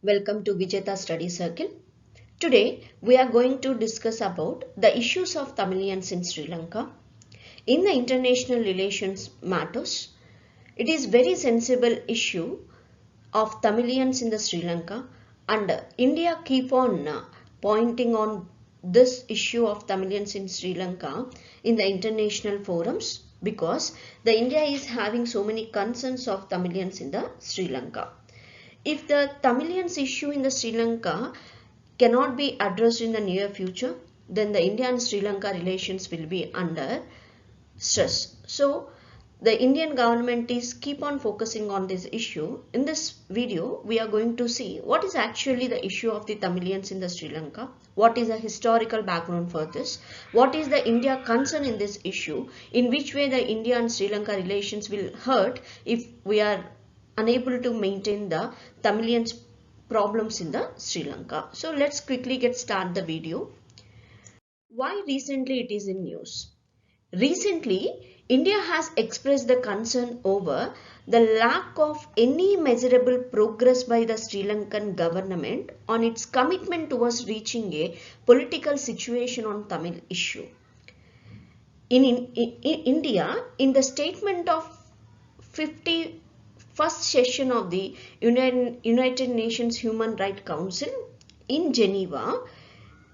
Welcome to Vijetha Study Circle. Today we are going to discuss about the issues of Thamilians in Sri Lanka. In the international relations matters, it is very sensible issue of Thamilians in the Sri Lanka, and India keep on pointing on this issue of Thamilians in Sri Lanka in the international forums because the India is having so many concerns of Thamilians in the Sri Lanka. If the Thamilians issue in the Sri Lanka cannot be addressed in the near future, then the India and Sri Lanka relations will be under stress. So the Indian government is keep on focusing on this issue. In this video, we are going to see what is actually the issue of the Thamilians in the Sri Lanka, what is the historical background for this, what is the India concern in this issue, in which way the India and Sri Lanka relations will hurt if we are unable to maintain the Thamilians problems in the Sri Lanka. So let's quickly get start the video. Why recently it is in news? Recently, India has expressed the concern over the lack of any measurable progress by the Sri Lankan government on its commitment towards reaching a political situation on Tamil issue. In India, in the statement of 51st session of the United Nations Human Rights Council in Geneva,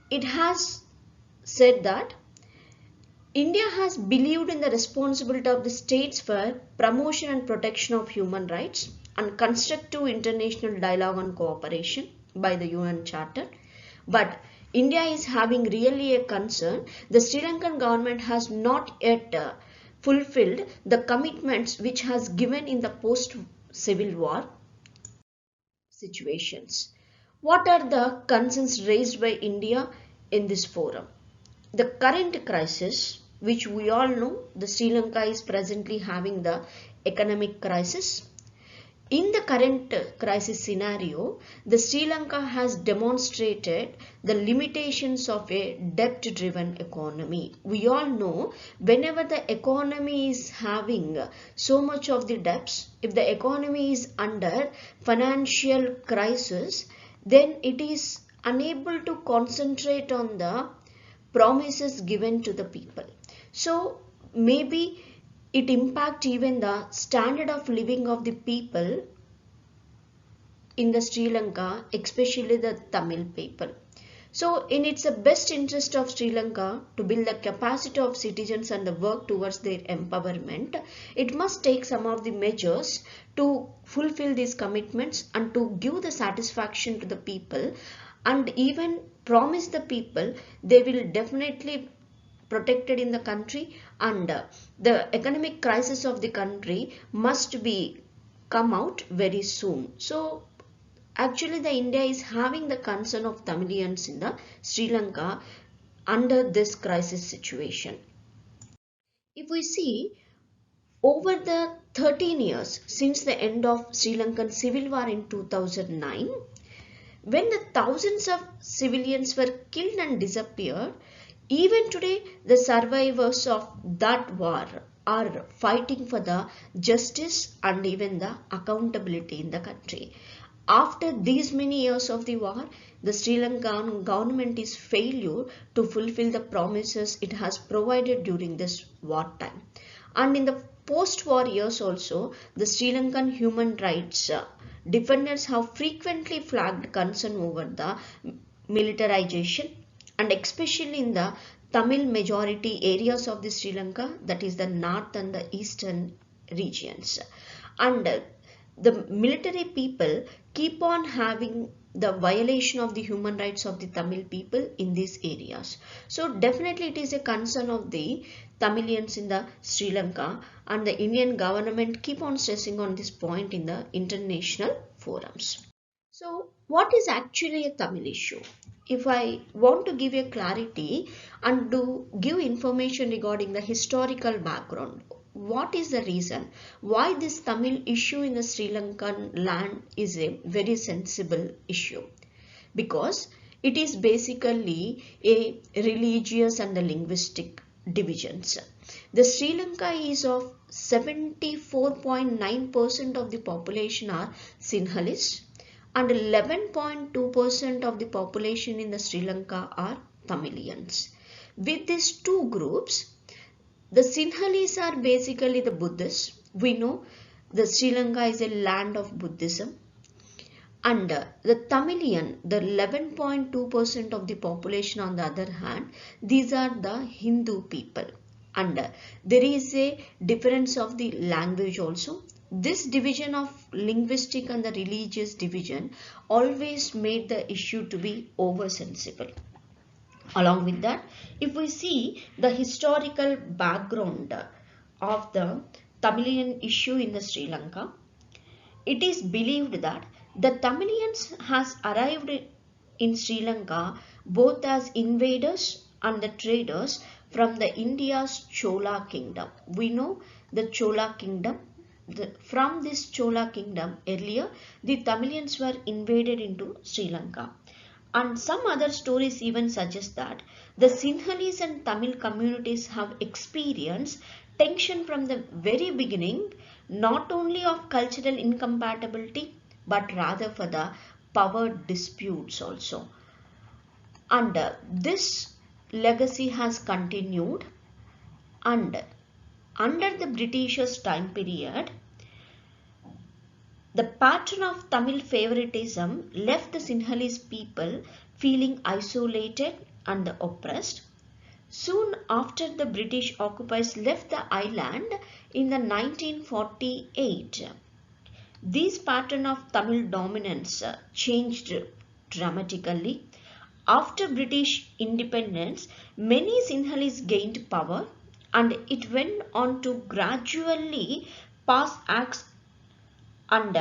it has said that India has believed in the responsibility of the states for promotion and protection of human rights and constructive international dialogue and cooperation by the UN Charter. But India is having really a concern. The Sri Lankan government has not yet fulfilled the commitments which has given in the post-civil war situations. What are the concerns raised by India in this forum? The current crisis, which we all know, the Sri Lanka is presently having the economic crisis. In the current crisis scenario, the Sri Lanka has demonstrated the limitations of a debt-driven economy. We all know whenever the economy is having so much of the debts, if the economy is under financial crisis, then it is unable to concentrate on the promises given to the people. So maybe it impact even the standard of living of the people in the Sri Lanka, especially the Tamil people. So in its best interest of Sri Lanka to build the capacity of citizens and the work towards their empowerment, it must take some of the measures to fulfill these commitments and to give the satisfaction to the people, and even promise the people they will definitely protected in the country, and the economic crisis of the country must be come out very soon. So actually the India is having the concern of Thamilians in the Sri Lanka under this crisis situation. If we see over the 13 years since the end of Sri Lankan civil war in 2009, when the thousands of civilians were killed and disappeared, even today the survivors of that war are fighting for the justice and even the accountability in the country. After these many years of the war, the Sri Lankan government is failure to fulfill the promises it has provided during this wartime. And in the post-war years also, the Sri Lankan human rights defenders have frequently flagged concern over the militarization, and especially in the Tamil majority areas of the Sri Lanka, that is the north and the eastern regions. And the military people keep on having the violation of the human rights of the Tamil people in these areas. So definitely it is a concern of the Thamilians in the Sri Lanka, and the Indian government keep on stressing on this point in the international forums. So what is actually a Tamil issue? If I want to give a clarity and to give information regarding the historical background, what is the reason why this Tamil issue in the Sri Lankan land is a very sensible issue? Because it is basically a religious and a linguistic divisions. The Sri Lanka is of 74.9% of the population are Sinhalese, and 11.2% of the population in the Sri Lanka are Thamilians. With these two groups, the Sinhalese are basically the Buddhists. We know the Sri Lanka is a land of Buddhism. And the Thamilian, the 11.2% of the population on the other hand, these are the Hindu people. And there is a difference of the language also. This division of linguistic and the religious division always made the issue to be oversensible. Along with that, if we see the historical background of the Thamilian issue in the Sri Lanka, it is believed that the Thamilians has arrived in Sri Lanka both as invaders and the traders from the India's Chola kingdom. We know the Chola kingdom. From this Chola kingdom earlier, the Thamilians were invaded into Sri Lanka. And some other stories even suggest that the Sinhalese and Tamil communities have experienced tension from the very beginning, not only of cultural incompatibility, but rather for the power disputes also. And this legacy has continued, and under the Britishers' time period, the pattern of Tamil favoritism left the Sinhalese people feeling isolated and oppressed. Soon after the British occupiers left the island in the 1948, this pattern of Tamil dominance changed dramatically. After British independence, many Sinhalese gained power, and it went on to gradually pass acts and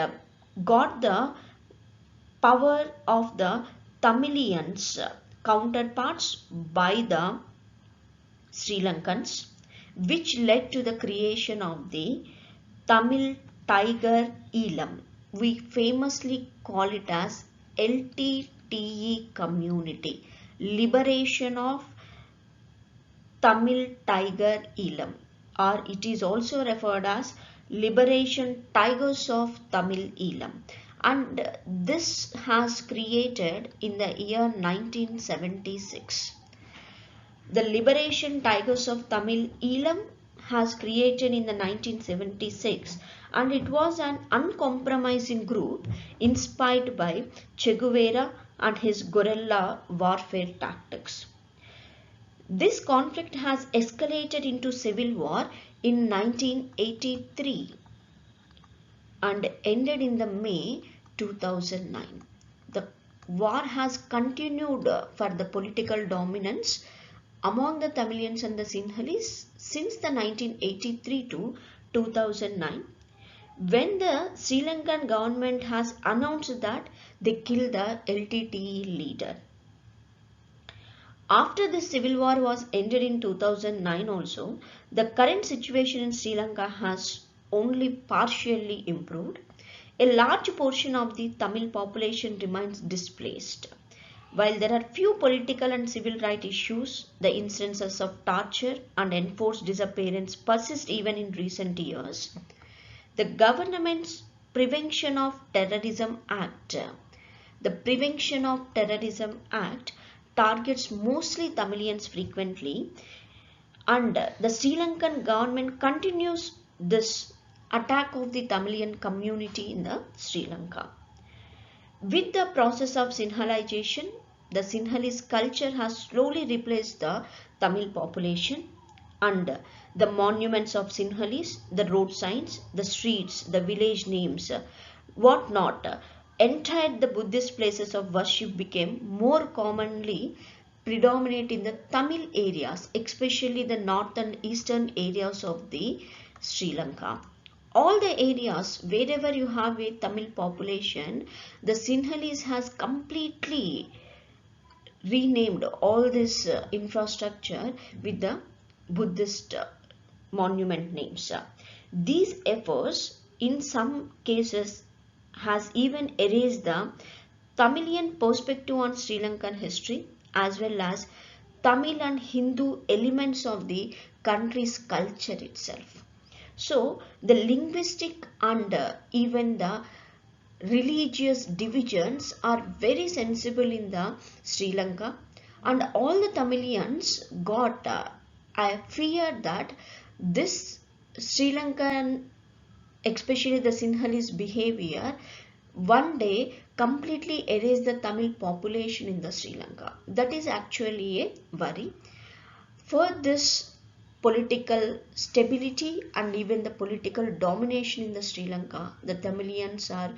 got the power of the Thamilians counterparts by the Sri Lankans, which led to the creation of the Tamil Tiger Elam. We famously call it as LTTE community, Liberation of Tamil Tiger Elam, or it is also referred as Liberation Tigers of Tamil Elam, and this has created in the year 1976. The Liberation Tigers of Tamil Elam has created in the 1976, and it was an uncompromising group inspired by Che Guevara and his guerrilla warfare tactics. This conflict has escalated into civil war in 1983 and ended in the May 2009. The war has continued for the political dominance among the Thamilians and the Sinhalese since the 1983 to 2009, when the Sri Lankan government has announced that they killed the LTTE leader. After the civil war was ended in 2009 also, the current situation in Sri Lanka has only partially improved. A large portion of the Tamil population remains displaced. While there are few political and civil rights issues, the instances of torture and enforced disappearance persist even in recent years. The government's Prevention of Terrorism Act, targets mostly Thamilians frequently, and the Sri Lankan government continues this attack of the Thamilian community in the Sri Lanka. With the process of Sinhalization, the Sinhalese culture has slowly replaced the Tamil population, and the monuments of Sinhalese, the road signs, the streets, the village names, whatnot, entire the Buddhist places of worship became more commonly predominate in the Tamil areas, especially the north and eastern areas of the Sri Lanka. All the areas wherever you have a Tamil population, the Sinhalese has completely renamed all this infrastructure with the Buddhist monument names. These efforts in some cases has even erased the Tamilian perspective on Sri Lankan history as well as Tamil and Hindu elements of the country's culture itself. So the linguistic and even the religious divisions are very sensible in the Sri Lanka, and all the Thamilians got I fear that this Sri Lankan, especially the Sinhalese behavior, one day completely erase the Tamil population in the Sri Lanka. That is actually a worry. For this political stability and even the political domination in the Sri Lanka, the Thamilians are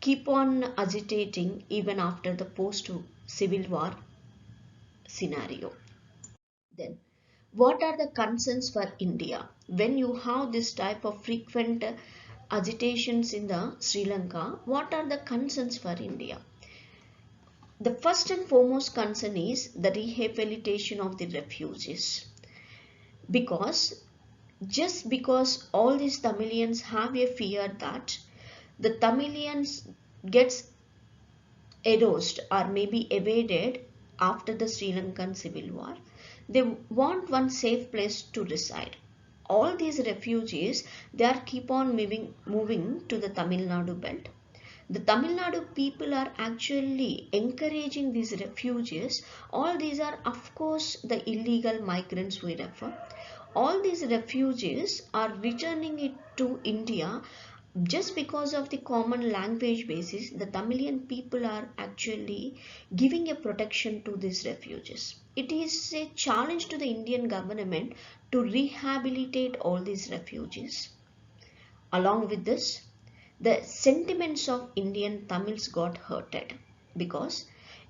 keep on agitating even after the post-civil war scenario. Then, what are the concerns for India? When you have this type of frequent agitations in the Sri Lanka, what are the concerns for India? The first and foremost concern is the rehabilitation of the refugees. Because just because all these Thamilians have a fear that the Thamilians gets erased or maybe evaded after the Sri Lankan civil war, they want one safe place to reside. All these refugees, they are keep on moving to the Tamil Nadu belt. The Tamil Nadu people are actually encouraging these refugees. All these are of course the illegal migrants we refer. All these refugees are returning it to India just because of the common language basis. The Tamilian people are actually giving a protection to these refugees. It is a challenge to the Indian government to rehabilitate all these refugees. Along with this, the sentiments of Indian Tamils got hurted because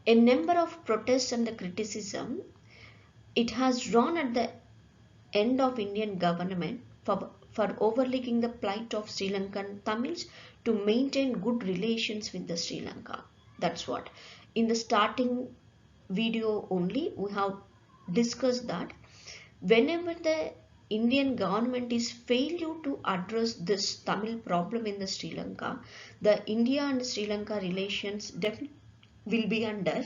a number of protests and the criticism it has drawn at the end of Indian government for overlooking the plight of Sri Lankan Tamils to maintain good relations with the Sri Lanka. That's what. In the starting video only we have discussed that whenever the Indian government is failure to address this Tamil problem in the Sri Lanka, the India and Sri Lanka relations definitely will be under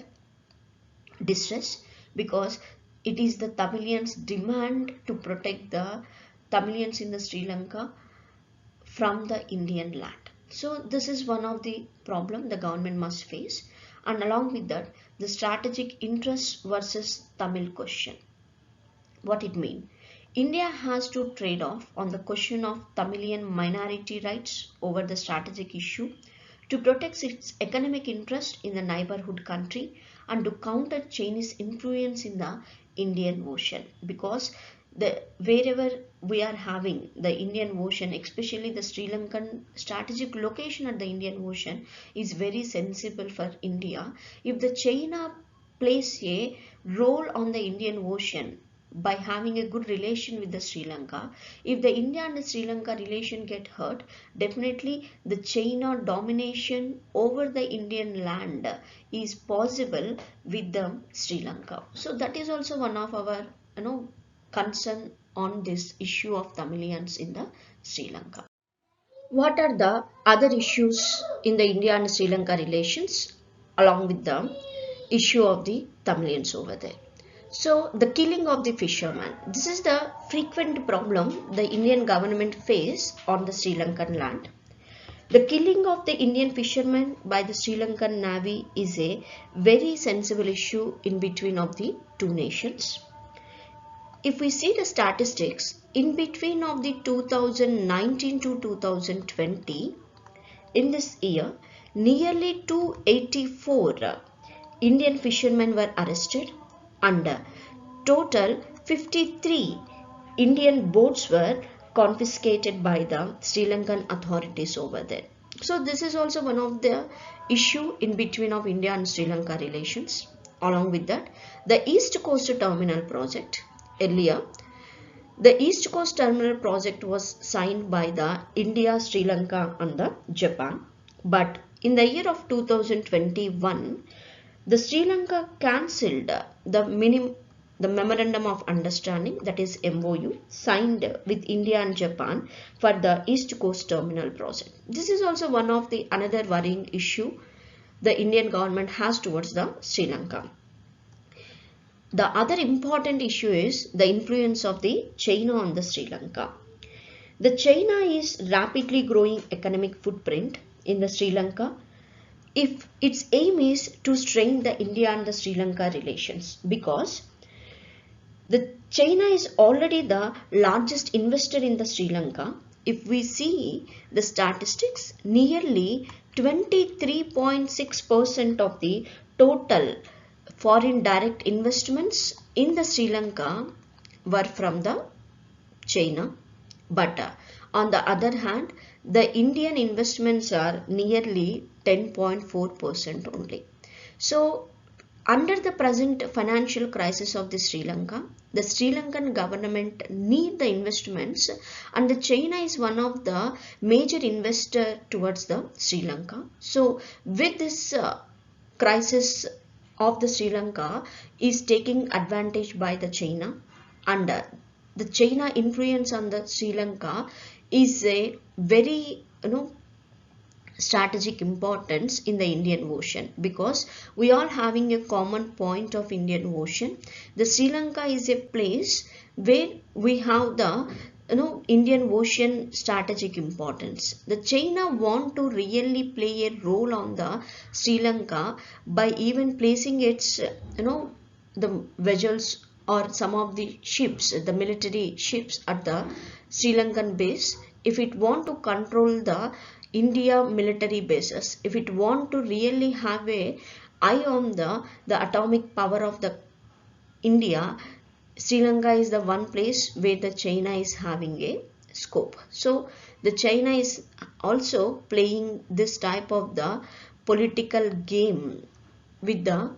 distress because it is the Thamilians' demand to protect the Thamilians in the Sri Lanka from the Indian land. So this is one of the problem the government must face, and along with that the strategic interest versus Tamil question. What it mean? India has to trade off on the question of Tamilian minority rights over the strategic issue to protect its economic interest in the neighborhood country and to counter Chinese influence in the Indian Ocean, because wherever we are having the Indian Ocean, especially the Sri Lankan strategic location at the Indian Ocean is very sensible for India. If the China plays a role on the Indian Ocean by having a good relation with the Sri Lanka, if the India and the Sri Lanka relation get hurt, definitely the China domination over the Indian land is possible with the Sri Lanka. So that is also one of our concern on this issue of Thamilians in the Sri Lanka. What are the other issues in the India and Sri Lanka relations along with the issue of the Thamilians over there? So the killing of the fishermen. This is the frequent problem the Indian government face on the Sri Lankan land. The killing of the Indian fishermen by the Sri Lankan Navy is a very sensible issue in between of the two nations. If we see the statistics, in between of the 2019 to 2020, in this year, nearly 284 Indian fishermen were arrested and total 53 Indian boats were confiscated by the Sri Lankan authorities over there. So this is also one of the issue in between of India and Sri Lanka relations. Along with that, the East Coast Terminal project. Earlier, the East Coast Terminal project was signed by the India, Sri Lanka and the Japan. But in the year of 2021, the Sri Lanka cancelled the Memorandum of Understanding, that is MOU, signed with India and Japan for the East Coast Terminal project. This is also one of the another worrying issue the Indian government has towards the Sri Lanka. The other important issue is the influence of the China on the Sri Lanka. The China is rapidly growing economic footprint in the Sri Lanka if its aim is to strain the India and the Sri Lanka relations, because the China is already the largest investor in the Sri Lanka. If we see the statistics, nearly 23.6% of the total foreign direct investments in the Sri Lanka were from the China. But on the other hand, the Indian investments are nearly 10.4% only. So under the present financial crisis of the Sri Lanka, the Sri Lankan government need the investments, and the China is one of the major investor towards the Sri Lanka. So with this crisis of the Sri Lanka is taking advantage by the China, and the China influence on the Sri Lanka is a very strategic importance in the Indian Ocean, because we are having a common point of Indian Ocean. The Sri Lanka is a place where we have the Indian Ocean strategic importance. The China want to really play a role on the Sri Lanka by even placing its the vessels or some of the ships, the military ships at the Sri Lankan base. If it want to control the India military bases, if it want to really have a eye on the atomic power of the India, Sri Lanka is the one place where the China is having a scope. So the China is also playing this type of the political game with the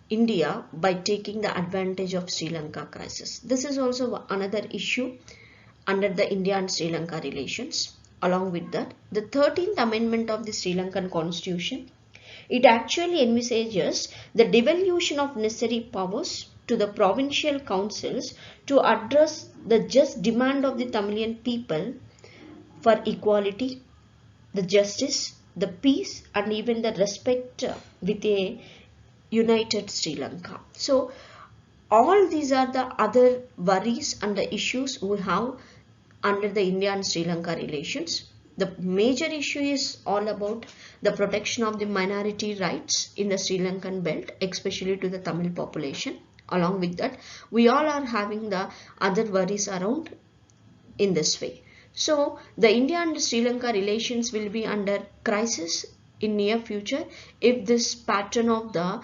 India by taking the advantage of Sri Lanka crisis. This is also another issue under the India and Sri Lanka relations. Along with that, the 13th Amendment of the Sri Lankan Constitution, it actually envisages the devolution of necessary powers to the provincial councils to address the just demand of the Thamilian people for equality, the justice, the peace, and even the respect with a united Sri Lanka. So all these are the other worries and the issues we have under the India and Sri Lanka relations. The major issue is all about the protection of the minority rights in the Sri Lankan belt, especially to the Tamil population. Along with that, we all are having the other worries around in this way. So the India and Sri Lanka relations will be under crisis in near future if this pattern of the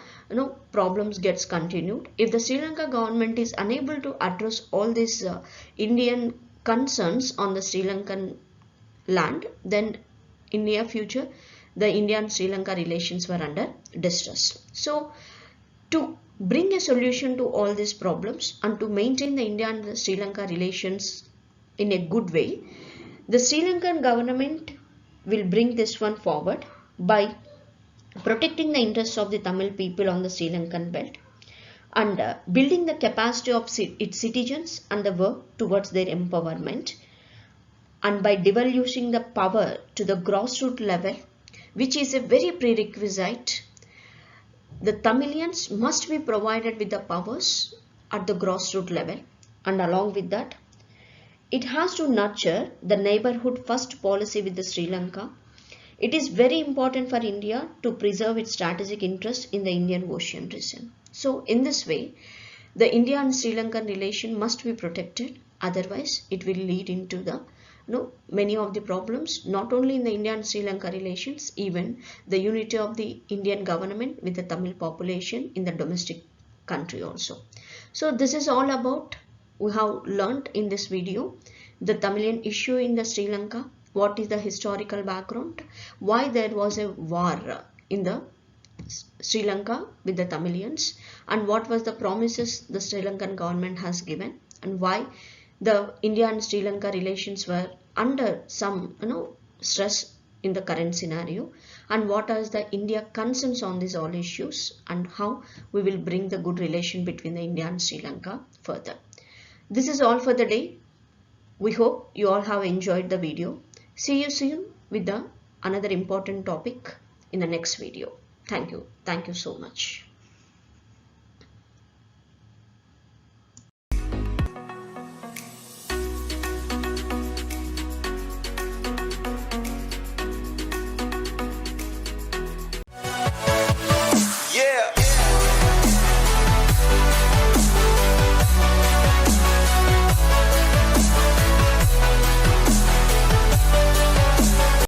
problems gets continued. If the Sri Lanka government is unable to address all these Indian concerns on the Sri Lankan land, then in near future the India and Sri Lanka relations were under distress. So to bring a solution to all these problems and to maintain the India and the Sri Lanka relations in a good way, the Sri Lankan government will bring this one forward by protecting the interests of the Tamil people on the Sri Lankan belt, and building the capacity of its citizens and the work towards their empowerment, and by devoluting the power to the grassroots level, which is a very prerequisite. The Thamilians must be provided with the powers at the grassroots level, and along with that, it has to nurture the neighborhood first policy with the Sri Lanka. It is very important for India to preserve its strategic interest in the Indian Ocean region. So in this way, the India and Sri Lankan relation must be protected. Otherwise, it will lead into the many of the problems, not only in the India and Sri Lanka relations, even the unity of the Indian government with the Tamil population in the domestic country also. So this is all about, we have learnt in this video, the Thamilian issue in the Sri Lanka, what is the historical background, why there was a war in the Sri Lanka with the Thamilians, and what was the promises the Sri Lankan government has given, and why the India and Sri Lanka relations were under some stress in the current scenario, and what are the India concerns on these all issues, and how we will bring the good relation between the India and Sri Lanka further. This is all for the day. We hope you all have enjoyed the video. See you soon with another important topic in the next video. Thank you. Thank you so much.